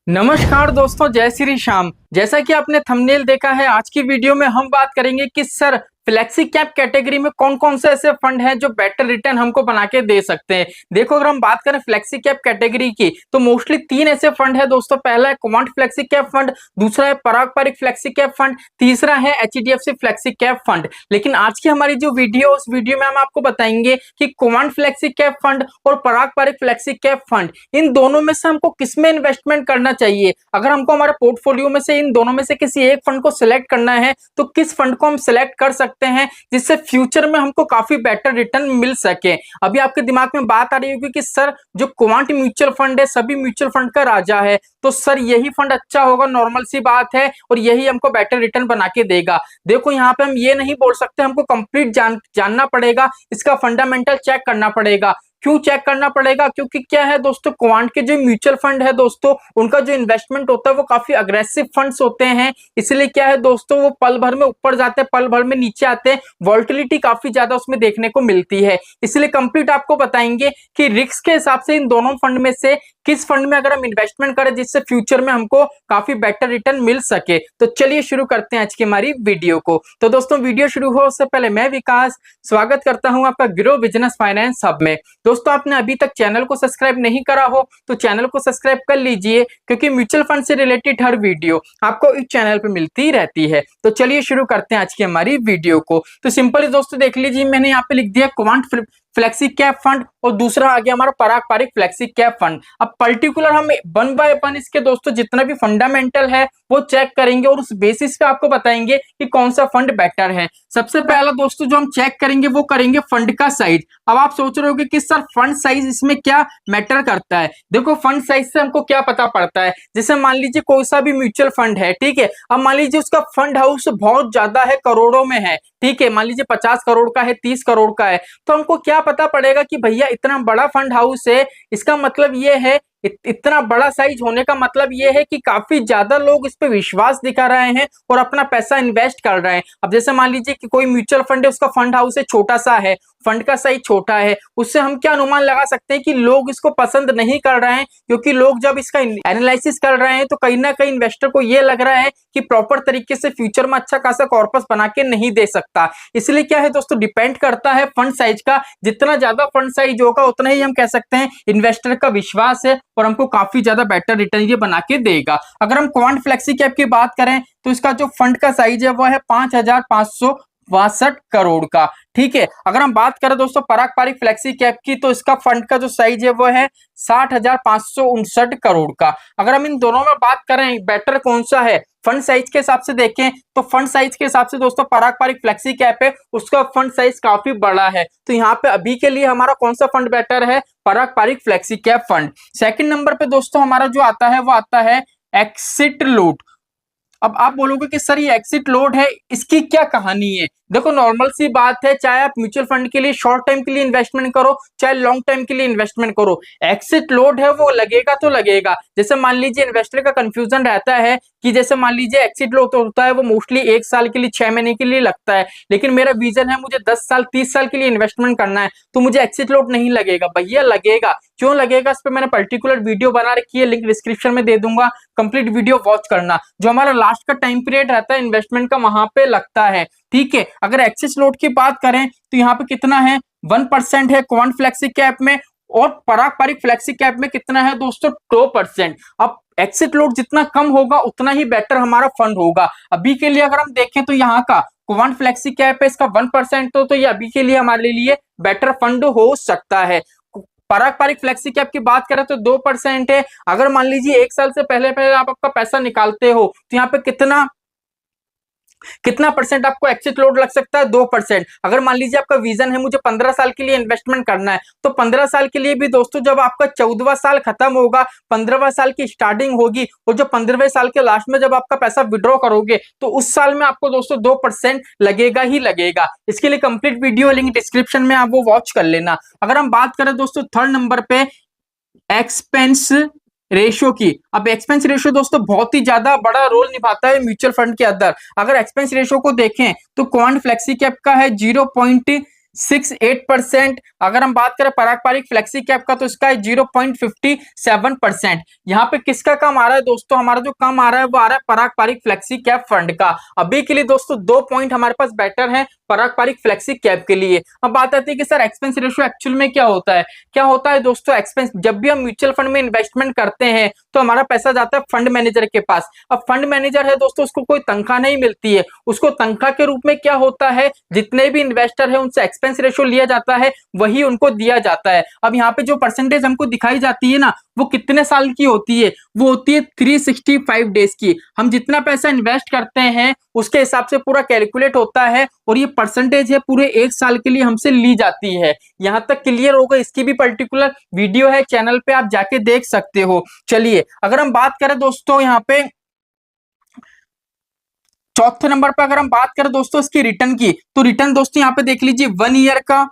नमस्कार दोस्तों, जय श्री श्याम। जैसा कि आपने थंबनेल देखा है, आज की वीडियो में हम बात करेंगे कि सर फ्लेक्सी कैप कैटेगरी में कौन कौन से ऐसे फंड हैं जो बेटर रिटर्न हमको बना के दे सकते हैं। देखो, अगर हम बात करें फ्लेक्सी कैप कैटेगरी की तो मोस्टली तीन ऐसे फंड है दोस्तों। पहला है क्वांट फ्लेक्सी कैप फंड, दूसरा है पारंपरिक फ्लेक्सी कैप फंड, तीसरा है एचडीएफसी फ्लेक्सी कैप फंड। लेकिन आज की हमारी जो वीडियो, उस वीडियो में हम आपको बताएंगे कि क्वांट फ्लेक्सी कैप फंड और पारंपरिक फ्लेक्सी कैप फंड, इन दोनों में से हमको किसमें इन्वेस्टमेंट करना चाहिए। अगर हमको हमारे पोर्टफोलियो में से इन दोनों में से किसी एक फंड को सिलेक्ट करना है तो किस फंड को हम सिलेक्ट कर सकते हैं जिससे फ्यूचर में हमको काफी बेटर रिटर्न मिल सके। अभी आपके दिमाग में बात आ रही होगी कि सर जो क्वांट म्यूचुअल फंड है सभी म्यूचुअल फंड का राजा है, तो सर यही फंड अच्छा होगा। नॉर्मल सी बात है और यही हमको बेटर रिटर्न बना के देगा। देखो, यहाँ पे हम ये नहीं बोल सकते, हमको कंप्लीट जानना पड़ेगा, इसका फंडामेंटल चेक करना पड़ेगा। क्यों चेक करना पड़ेगा? क्योंकि क्या है दोस्तों, क्वांट के जो म्यूचुअल फंड है दोस्तों, उनका जो इन्वेस्टमेंट होता है वो काफी अग्रेसिव फंड्स होते हैं। इसलिए क्या है दोस्तों, वो पल भर में ऊपर जाते हैं, पल भर में नीचे आते हैं, वॉल्टिलिटी काफी ज्यादा उसमें देखने को मिलती है। इसलिए कंप्लीट आपको बताएंगे कि रिस्क के हिसाब से इन दोनों फंड में से किस फंड में अगर हम इन्वेस्टमेंट करें जिससे फ्यूचर में हमको काफी बेटर रिटर्न मिल सके। तो चलिए शुरू करते हैं आज की हमारी वीडियो को। तो दोस्तों, वीडियो शुरू हो उससे पहले मैं विकास स्वागत करता हूं आपका ग्रो बिजनेस फाइनेंस हब में। दोस्तों, आपने अभी तक चैनल को सब्सक्राइब नहीं करा हो तो चैनल को सब्सक्राइब कर लीजिए, क्योंकि म्यूचुअल फंड से रिलेटेड हर वीडियो आपको इस चैनल पे मिलती रहती है। तो चलिए शुरू करते हैं आज की हमारी वीडियो को। तो सिंपली दोस्तों देख लीजिए, मैंने यहाँ पे लिख दिया क्वांट फ्लेक्सी कैप फंड और दूसरा आ गया हमारा पारंपरिक फ्लेक्सी कैप फंड। अब पर्टिकुलर हम वन बाय वन इसके दोस्तों जितना भी फंडामेंटल है वो चेक करेंगे और उस बेसिस पे आपको बताएंगे कि कौन सा फंड बेटर है। सबसे पहला दोस्तों जो हम चेक करेंगे वो करेंगे फंड का साइज। अब आप सोच रहे होगे कि सर फंड साइज इसमें क्या मैटर करता है। देखो, फंड साइज से हमको क्या पता पड़ता है, जैसे मान लीजिए कोई सा भी म्यूचुअल फंड है, ठीक है। अब मान लीजिए उसका फंड हाउस बहुत ज्यादा है, करोड़ों में है, ठीक है। मान लीजिए 50 करोड़ का है, 30 करोड़ का है, तो हमको क्या पता पड़ेगा कि भैया इतना बड़ा फंड हाउस है, इसका मतलब ये है, इतना बड़ा साइज होने का मतलब ये है कि काफी ज्यादा लोग इस पे विश्वास दिखा रहे हैं और अपना पैसा इन्वेस्ट कर रहे हैं। अब जैसे मान लीजिए कि कोई म्यूचुअल फंड है, उसका फंड हाउस है छोटा सा है, फंड का साइज छोटा है, उससे हम क्या अनुमान लगा सकते हैं कि लोग इसको पसंद नहीं कर रहे हैं, क्योंकि लोग जब इसका एनालिसिस कर रहे हैं तो कहीं ना कहीं इन्वेस्टर को ये लग रहा है कि प्रॉपर तरीके से फ्यूचर में अच्छा खासा कॉर्पस बना के नहीं दे सकता। इसलिए क्या है दोस्तों, डिपेंड करता है फंड साइज का। जितना ज्यादा फंड साइज होगा उतना ही हम कह सकते हैं इन्वेस्टर का विश्वास है और हमको काफी ज्यादा बेटर रिटर्न ये बना के देगा। अगर हम क्वांट फ्लेक्सी कैप की बात करें तो इसका जो फंड का साइज है वो है 5,562 करोड़ का, ठीक है। अगर हम बात करें दोस्तों पारंपरिक फ्लेक्सी कैप की तो इसका फंड का जो साइज है वो है 60,559 करोड़ का। अगर हम इन दोनों में बात करें बेटर कौन सा है फंड साइज के हिसाब से देखें तो फंड साइज के हिसाब से दोस्तों पारंपरिक फ्लेक्सी कैप है, उसका फंड साइज काफी बड़ा है। तो यहाँ पे अभी के लिए हमारा कौन सा फंड बेटर है? पारंपरिक flexi cap fund. Second number पे दोस्तों हमारा जो आता है वो आता है एक्सिट लूट। अब आप बोलोगे कि सर ये एक्सिट लोड है, इसकी क्या कहानी है। देखो, नॉर्मल सी बात है, चाहे आप म्यूचुअल फंड के लिए शॉर्ट टाइम के लिए इन्वेस्टमेंट करो चाहे लॉन्ग टाइम के लिए इन्वेस्टमेंट करो, एक्सिट लोड है वो लगेगा तो लगेगा। जैसे मान लीजिए इन्वेस्टर का कंफ्यूजन रहता है कि जैसे मान लीजिए एक्सिट लोड होता है वो मोस्टली 1 साल के लिए 6 महीने के लिए लगता है, लेकिन मेरा विजन है मुझे 10 साल 30 साल के लिए इन्वेस्टमेंट करना है, तो मुझे एक्सिट लोड नहीं लगेगा। भैया लगेगा, क्यों लगेगा? इस पर मैंने पर्टिकुलर वीडियो बना रखी है, लिंक डिस्क्रिप्शन में दे दूंगा, कंप्लीट वीडियो वॉच करना। जो हमारा लास्ट का टाइम पीरियड रहता है इन्वेस्टमेंट का वहां पे लगता है, ठीक है। अगर एक्सिस लोड की बात करें तो यहाँ पे कितना है? 1% है क्वांट फ्लेक्सी कैप में, और पारंपरिक फ्लेक्सी कैप में कितना है दोस्तों? 2%। अब एक्सिट लोड जितना कम होगा उतना ही बेटर हमारा फंड होगा। अभी के लिए अगर हम देखें तो यहाँ का क्वांट फ्लेक्सी कैप है, इसका 1% तो ये अभी के लिए हमारे लिए बेटर फंड हो सकता है। पारंपरिक फ्लेक्सी कैप की बात करें तो 2% है। अगर मान लीजिए 1 साल से पहले पहले आप आपका पैसा निकालते हो तो यहाँ पे कितना परसेंट आपको एक्सिट लोड लग सकता है? 2%। अगर मान लीजिए आपका विजन है मुझे 15 साल के लिए इन्वेस्टमेंट करना है, तो 15 साल के लिए भी दोस्तों जब आपका 14वां साल खत्म होगा, 15वां साल की स्टार्टिंग होगी और जो 15वें साल के लास्ट में जब आपका पैसा विड्रॉ करोगे तो उस साल में आपको दोस्तों 2% लगेगा ही लगेगा। इसके लिए कंप्लीट वीडियो लिंक डिस्क्रिप्शन में आप वो वॉच कर लेना। अगर हम बात करें दोस्तों थर्ड नंबर पे एक्सपेंस रेशियो की। अब एक्सपेंस रेशियो दोस्तों बहुत ही ज्यादा बड़ा रोल निभाता है म्यूचुअल फंड के अंदर। अगर एक्सपेंस रेशियो को देखें तो क्वांट फ्लेक्सी कैप का है 0.68%। अगर हम बात करें पारंपरिक फ्लेक्सी कैप का तो इसका है 0.57%। यहाँ पे किसका कम आ रहा है दोस्तों, हमारा जो कम आ रहा है वो आ रहा है पारंपरिक फ्लेक्सी कैप फंड का। अभी के लिए दोस्तों 2 पॉइंट हमारे पास बेटर है पारंपरिक फ्लेक्सी कैप के लिए। अब बात आती है कि सर एक्सपेंस रेशियो एक्चुअल में क्या होता है। क्या होता है दोस्तों, एक्सपेंस जब भी हम म्यूचुअल फंड में इन्वेस्टमेंट करते हैं तो हमारा पैसा जाता है फंड मैनेजर के पास। अब फंड मैनेजर है दोस्तों, उसको कोई तनख्वाह नहीं मिलती है, उसको तनख्वाह के रूप में क्या होता है, जितने भी इन्वेस्टर है उनसे एक्सपेंस रेशियो लिया जाता है, वही उनको दिया जाता है। अब यहाँ पे जो परसेंटेज हमको दिखाई जाती है ना, वो कितने साल की होती है, वो होती है 365 डेज की। हम जितना पैसा इन्वेस्ट करते हैं उसके हिसाब से पूरा कैलकुलेट होता है और ये परसेंटेज है पूरे 1 साल के लिए हमसे ली जाती है। यहाँ तक क्लियर होगा, इसकी भी पर्टिकुलर वीडियो है चैनल पे, आप जाके देख सकते हो। चलिए अगर हम बात करें दोस्तों यहाँ पे चौथे नंबर पे, अगर हम बात करें दोस्तों इसकी रिटर्न की, तो रिटर्न दोस्तों यहाँ पे देख लीजिए 1 ईयर का,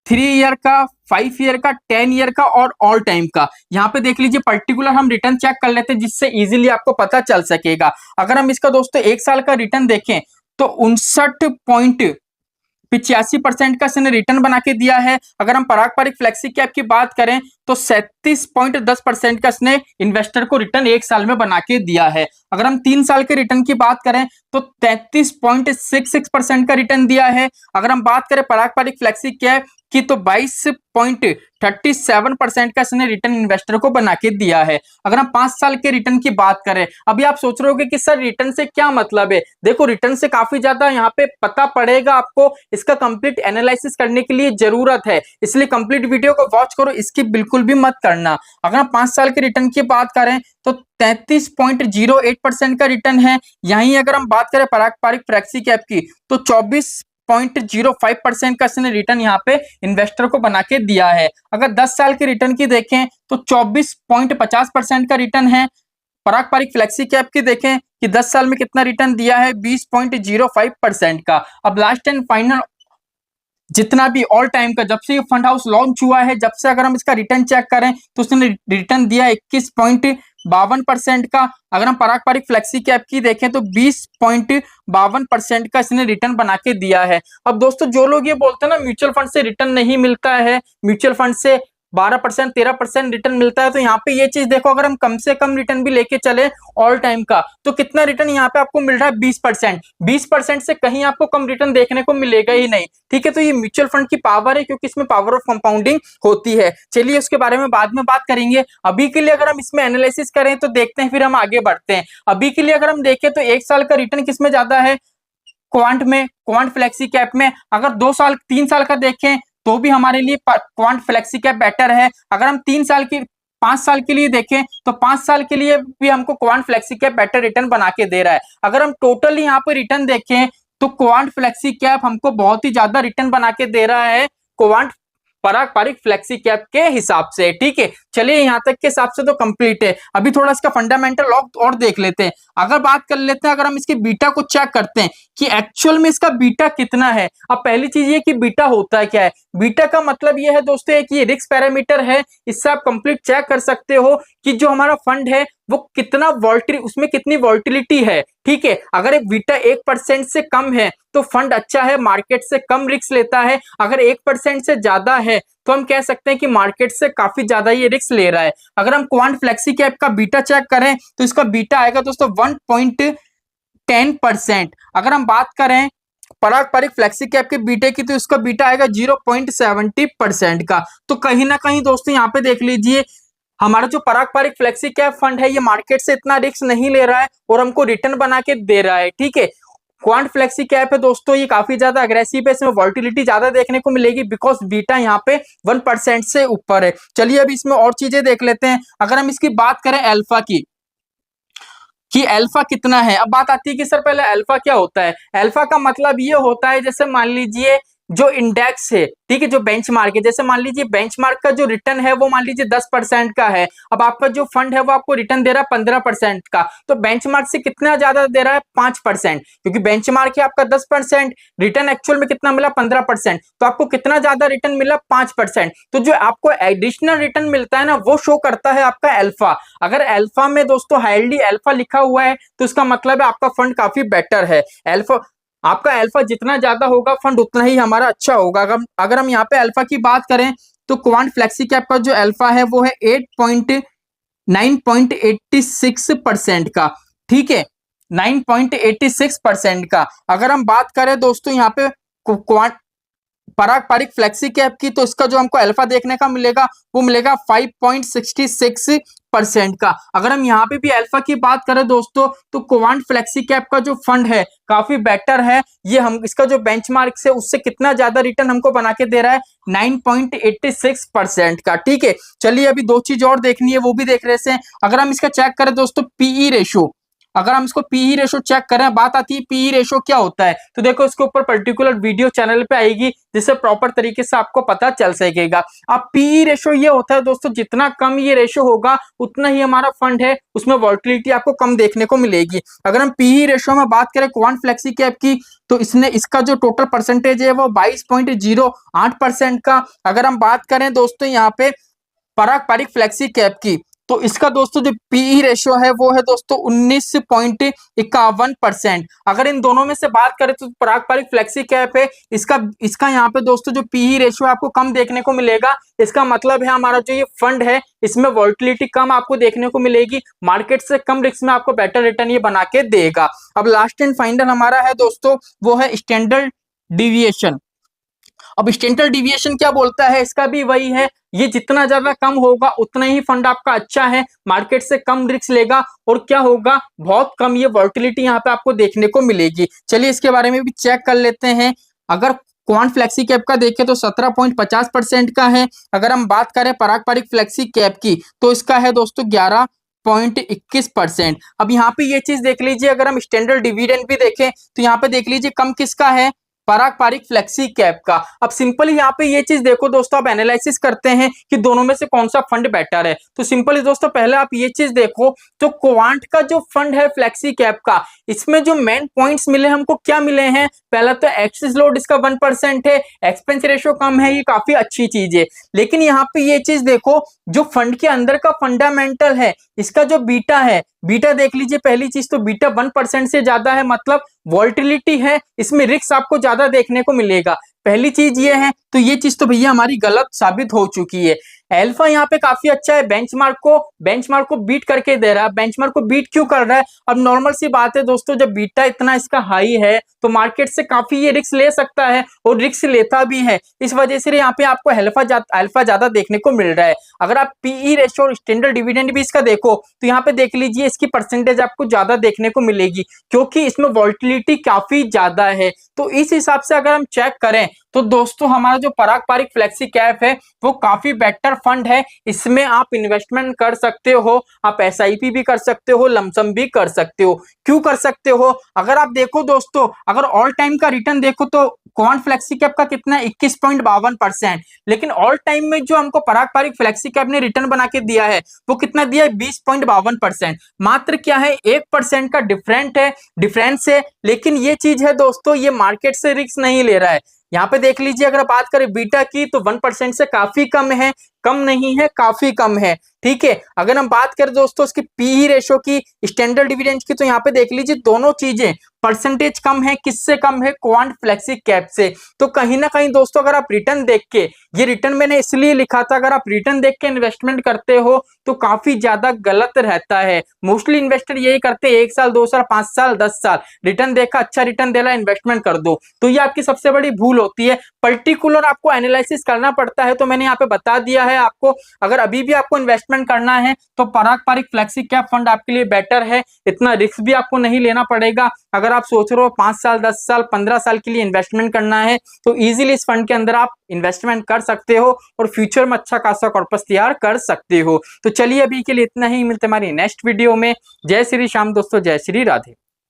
3 ईयर का, 5 ईयर का, 10 ईयर का और ऑल टाइम का। यहाँ पे देख लीजिए पर्टिकुलर हम रिटर्न चेक कर लेते हैं जिससे इजीली आपको पता चल सकेगा। अगर हम इसका दोस्तों 1 साल का रिटर्न देखें तो 59.85% का इसने रिटर्न बना के दिया है। अगर हम पारंपरिक फ्लेक्सी कैप की बात करें तो 37.10% का इसने इन्वेस्टर को रिटर्न 1 साल में बना के दिया है। अगर हम 3 साल के रिटर्न की बात करें तो 33.66% का रिटर्न दिया है। अगर हम बात करें पारंपरिक फ्लेक्सी कैप की तो 22.37% का इसने रिटर्न इन्वेस्टर को बना के दिया है। अगर हम 5 साल के रिटर्न की बात करें, अभी आप सोच रहे होगे कि सर रिटर्न से क्या मतलब है। देखो रिटर्न से काफी ज्यादा यहाँ पे पता पड़ेगा आपको, इसका कंप्लीट एनालिसिस करने के लिए जरूरत है, इसलिए कंप्लीट वीडियो को वॉच करो, इसकी बिल्कुल भी मत करना। अगर हम 5 साल के रिटर्न की बात करें तो 33.08% का रिटर्न है। यहीं अगर हम बात करें पारंपरिक फ्लेक्सी कैप की तो 24.05% का इसने रिटर्न यहाँ पे इन्वेस्टर को बना के दिया है। अगर 10 साल के रिटर्न की देखें तो 24.50% का रिटर्न है। पारंपरिक फ्लेक्सी कैप की देखें कि 10 साल में कितना रिटर्न दिया है, 20.05% का। अब लास्ट एंड फाइनल जितना भी ऑल टाइम का, जब से ये फंड हाउस लॉन्च हुआ है, जब से अगर हम इसका रिटर्न चेक करें तो उसने रिटर्न दिया 21.52% का। अगर हम पारंपरिक फ्लेक्सी कैप की देखें तो 20.52% का इसने रिटर्न बना के दिया है। अब दोस्तों जो लोग ये बोलते हैं ना म्यूचुअल फंड से रिटर्न नहीं मिलता है, म्यूचुअल फंड से 12% 13% रिटर्न मिलता है, तो यहाँ पे ये चीज देखो, अगर हम कम से कम रिटर्न भी लेके चले ऑल टाइम का तो कितना रिटर्न यहाँ पे आपको मिल रहा है, 20%। 20% से कहीं आपको कम रिटर्न देखने को मिलेगा ही नहीं। ठीक है, तो ये म्यूचुअल फंड की पावर है क्योंकि इसमें पावर ऑफ कंपाउंडिंग होती है। चलिए उसके बारे में बाद में बात करेंगे। अभी के लिए अगर हम इसमें एनालिसिस करें तो देखते हैं, फिर हम आगे बढ़ते हैं। अभी के लिए अगर हम देखें तो 1 साल का रिटर्न किसमें ज्यादा है, क्वांट में, क्वांट फ्लेक्सी कैप में। अगर 2 साल 3 साल का देखें तो भी हमारे लिए क्वांट फ्लेक्सी कैप बेटर है। अगर हम 3 साल की 5 साल के लिए देखें तो 5 साल के लिए भी हमको quant flexi cap better return बना के दे रहा है। अगर हम टोटली यहाँ पे रिटर्न देखें तो क्वांट फ्लेक्सी कैप हमको बहुत ही ज्यादा रिटर्न बना के दे रहा है क्वांट पारंपरिक फ्लेक्सी कैप के हिसाब से। ठीक है, चलिए यहाँ तक के हिसाब से तो कंप्लीट है। अभी थोड़ा इसका फंडामेंटल लॉक और देख लेते हैं। अगर बात कर लेते हैं, अगर हम इसकी बीटा को चेक करते हैं कि एक्चुअल में इसका बीटा कितना है। अब पहली चीज ये कि बीटा होता क्या है। बीटा का मतलब ये है दोस्तों कि ये रिस्क पैरामीटर है, इससे आप कंप्लीट चेक कर सकते हो कि जो हमारा फंड है वो कितना उसमें कितनी वॉल्टिलिटी है। ठीक है, अगर एक बीटा 1% से कम है तो फंड अच्छा है, मार्केट से कम रिस्क लेता है। अगर 1% से ज्यादा है तो हम कह सकते हैं कि मार्केट से काफी ज्यादा ये रिस्क ले रहा है। अगर हम क्वांट फ्लेक्सी कैप का बीटा चेक करें तो इसका बीटा आएगा दोस्तों 1.10%। अगर हम बात करें पारंपरिक फ्लेक्सी कैप के बीटे की तो इसका बीटा आएगा 0.70% का। तो कहीं ना कहीं दोस्तों यहाँ पे देख लीजिए, हमारा जो पारंपरिक फ्लेक्सी कैप फंड है ये मार्केट से इतना रिस्क नहीं ले रहा है और हमको रिटर्न बना के दे रहा है। ठीक है, क्वांट फ्लेक्सी कैप है दोस्तों, ये काफी ज्यादा अग्रेसिव है, इसमें वॉल्टिलिटी ज्यादा देखने को मिलेगी बिकॉज बीटा यहाँ पे 1% से ऊपर है। चलिए अभी इसमें और चीजें देख लेते हैं। अगर हम इसकी बात करें अल्फा की कि अल्फा कितना है। अब बात आती है कि सर पहले अल्फा क्या होता है। अल्फा का मतलब ये होता है, जैसे मान लीजिए जो इंडेक्स है, ठीक है, जो बेंचमार्क है, जैसे मान लीजिए बेंचमार्क का जो रिटर्न है वो मान लीजिए 10% का है। अब आपका जो फंड है वो आपको रिटर्न दे रहा है 15% का, तो बेंचमार्क से कितना ज्यादा दे रहा है, 5%, क्योंकि बेंचमार्क है आपका 10%, रिटर्न एक्चुअल में कितना मिला 15%, तो आपको कितना ज्यादा रिटर्न मिला 5%। तो जो आपको एडिशनल रिटर्न मिलता है ना वो शो करता है आपका अल्फा। अगर अल्फा में दोस्तों हाईली अल्फा लिखा हुआ है तो इसका मतलब है आपका फंड काफी बेटर है। अल्फा आपका अल्फा जितना ज्यादा होगा फंड उतना ही हमारा अच्छा होगा। अगर हम यहाँ पे अल्फा की बात करें तो क्वांट फ्लेक्सी कैप का जो अल्फा है वो है 9.86% का, ठीक है, 9.86% का। अगर हम बात करें दोस्तों यहाँ पे क्वांट पारंपरिक फ्लेक्सी कैप की, तो इसका जो हमको अल्फा देखने का मिलेगा वो मिलेगा 5.66% का। अगर हम यहाँ पे भी अल्फा की बात करें दोस्तों तो क्वांट फ्लेक्सी कैप का जो फंड है काफी बेटर है। ये हम इसका जो बेंचमार्क से उससे कितना ज्यादा रिटर्न हमको बना के दे रहा है, 9.86% का, ठीक है। चलिए अभी दो चीज और देखनी है, वो भी देख रहे हैं। अगर हम इसका चेक करें दोस्तों पीई रेशो, अगर हम इसको पीई रेशो चेक करें, बात आती है पीई रेशो क्या होता है, तो देखो इसके ऊपर पर्टिकुलर वीडियो चैनल पे आएगी जिससे प्रॉपर तरीके से आपको पता चल सकेगा। अब पीई रेशो ये होता है दोस्तों, जितना कम ये रेशो होगा उतना ही हमारा फंड है उसमें वॉल्टिलिटी आपको कम देखने को मिलेगी। अगर हम पीई रेशो में बात करें क्वांट फ्लेक्सी कैप की, तो इसका जो टोटल परसेंटेज है वो 22.08% का। अगर हम बात करें दोस्तों यहाँ पे पारंपरिक फ्लेक्सी कैप की, तो इसका दोस्तों जो पीई रेशियो है वो है दोस्तों 19.51%। अगर इन दोनों में से बात करें तो पारंपरिक फ्लेक्सी कैप है, इसका यहाँ पे दोस्तों जो पीई रेशियो आपको कम देखने को मिलेगा। इसका मतलब है हमारा जो ये फंड है इसमें वॉल्टिलिटी कम आपको देखने को मिलेगी, मार्केट से कम रिस्क में आपको बेटर रिटर्न ये बना के देगा। अब लास्ट एंड फाइनल हमारा है दोस्तों वो है स्टैंडर्ड डिविएशन। अब स्टैंडर्ड डिविएशन क्या बोलता है, इसका भी वही है, ये जितना ज्यादा कम होगा उतना ही फंड आपका अच्छा है, मार्केट से कम रिस्क लेगा और क्या होगा, बहुत कम ये वॉल्टिलिटी यहाँ पे आपको देखने को मिलेगी। चलिए इसके बारे में भी चेक कर लेते हैं। अगर क्वांट फ्लेक्सी कैप का देखें तो 17.50% का है। अगर हम बात करें पारंपरिक फ्लेक्सी कैप की तो इसका है दोस्तों 11.21%। अब यहाँ पे ये चीज देख लीजिए, अगर हम स्टैंडर्ड डिविडेंड भी देखें तो यहाँ पे देख लीजिए कम किसका है, पारंपरिक फ्लेक्सी कैप का। अब सिंपली यहाँ पे ये चीज देखो दोस्तों, आप एनालिसिस करते हैं कि दोनों में से कौन सा फंड बेटर है, तो सिंपली दोस्तों पहले आप ये चीज देखो, तो क्वांट का जो फंड है फ्लेक्सी कैप का, इसमें जो मेन पॉइंट्स मिले हमको क्या मिले हैं, पहला तो एक्सेस लोड इसका 1% है, एक्सपेंस रेशियो कम है, ये काफी अच्छी चीज है। लेकिन यहाँ पे ये चीज देखो, जो फंड के अंदर का फंडामेंटल है, इसका जो बीटा है, बीटा देख लीजिए, पहली चीज तो बीटा 1% से ज्यादा है, मतलब वॉल्टिलिटी है, इसमें रिस्क आपको ज्यादा देखने को मिलेगा। पहली चीज ये है, तो ये चीज तो भैया हमारी गलत साबित हो चुकी है। अल्फा यहाँ पे काफी अच्छा है, बेंचमार्क को बीट करके दे रहा है। बेंचमार्क को बीट क्यों कर रहा है, अब नॉर्मल सी बात है दोस्तों, जब बीटा इतना इसका हाई है तो मार्केट से काफी ये रिस्क ले सकता है और रिस्क लेता भी है, इस वजह से यहाँ पे आपको अल्फा ज्यादा देखने को मिल रहा है। अगर आप पीई रेशियो और स्टैंडर्ड डिविडेंड भी इसका देखो तो यहाँ पे देख लीजिए इसकी परसेंटेज आपको ज्यादा देखने को मिलेगी, क्योंकि इसमें वॉल्टिलिटी काफी ज्यादा है। तो इस हिसाब से अगर हम चेक करें तो दोस्तों हमारा जो पारंपरिक फ्लेक्सी कैप है वो काफी बेटर फंड है, इसमें आप इन्वेस्टमेंट कर सकते हो, आप एसआईपी भी कर सकते हो, लमसम भी कर सकते हो। क्यों कर सकते हो, अगर आप देखो दोस्तों, अगर ऑल टाइम का रिटर्न देखो तो क्वांट फ्लेक्सी कैप का कितना है, 21.52%। लेकिन ऑल टाइम में जो हमको पारंपरिक फ्लेक्सी कैप ने रिटर्न बना के दिया है वो कितना दिया है, 20.52%। मात्र क्या है, 1% का डिफरेंस है। लेकिन ये चीज है दोस्तों, ये मार्केट से रिस्क नहीं ले रहा है। यहाँ पे देख लीजिए, अगर बात करें बीटा की तो 1% से काफी कम है, कम नहीं है, काफी कम है, ठीक है। अगर हम बात करें दोस्तों इसकी पीई रेशो की, स्टैंडर्ड डिविडेंड की, तो यहाँ पे देख लीजिए दोनों चीजें परसेंटेज कम है, किससे कम है, क्वांट फ्लेक्सी कैप से। तो कहीं ना कहीं दोस्तों अगर आप रिटर्न देख के, ये रिटर्न मैंने इसलिए लिखा था, अगर आप रिटर्न देख के इन्वेस्टमेंट करते हो तो काफी ज्यादा गलत रहता है। मोस्टली इन्वेस्टर यही करते हैं, 1 साल 2 साल 5 साल 10 साल रिटर्न देखा, अच्छा रिटर्न दे रहा है, इन्वेस्टमेंट कर दो, तो ये आपकी सबसे बड़ी भूल होती है। पर्टिकुलर आपको एनालिसिस करना पड़ता है, तो मैंने यहाँ पे बता दिया है आपको। अगर अभी भी आपको इन्वेस्टमेंट करना है तो पारंपरिक फ्लेक्सी कैप फंड आपके लिए बेटर है, इतना रिस्क भी आपको नहीं लेना पड़ेगा। अगर आप सोच रहे हो 5 साल 10 साल 15 साल के लिए इन्वेस्टमेंट करना है तो इजीली इस फंड के अंदर आप इन्वेस्टमेंट कर सकते हो और फ्यूचर में अच्छा खासा कॉर्पस तैयार कर सकते हो। तो चलिए अभी के लिए इतना ही, मिलते हमारी नेक्स्ट वीडियो में। जय श्री श्याम दोस्तों, जय श्री राधे।